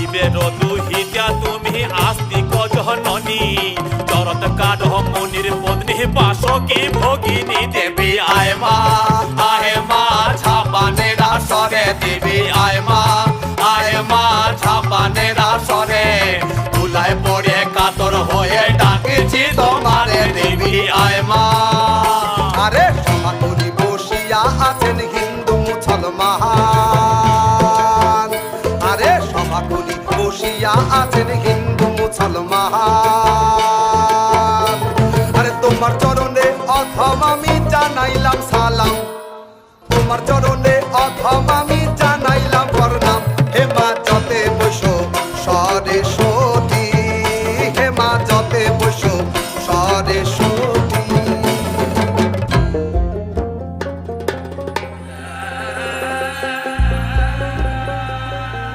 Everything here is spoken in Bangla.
শিবের দুহিতা তুমি আস্তিক জননী চরত কাঠ মুনির পত্নী বাসকি ভগিনী দেবী আয় মা ছাপানের আসরে দেবী আয় মা ছাপানের আসরে তুলায় পড়ে কাতর হয়ে ডাকেছি তোমারে দেবী আয় মা। আরে সভা করি বসিয়া আছেন হিন্দু মুসলমান, আরে সভা করি বসিয়া আছেন হিন্দু মুসলমান। আরে তোমার চরণে অথম আমি জানাইলাম সালাম, তোমার চরণে অথম আমি জানাইলাম প্রণাম। হে মা যতে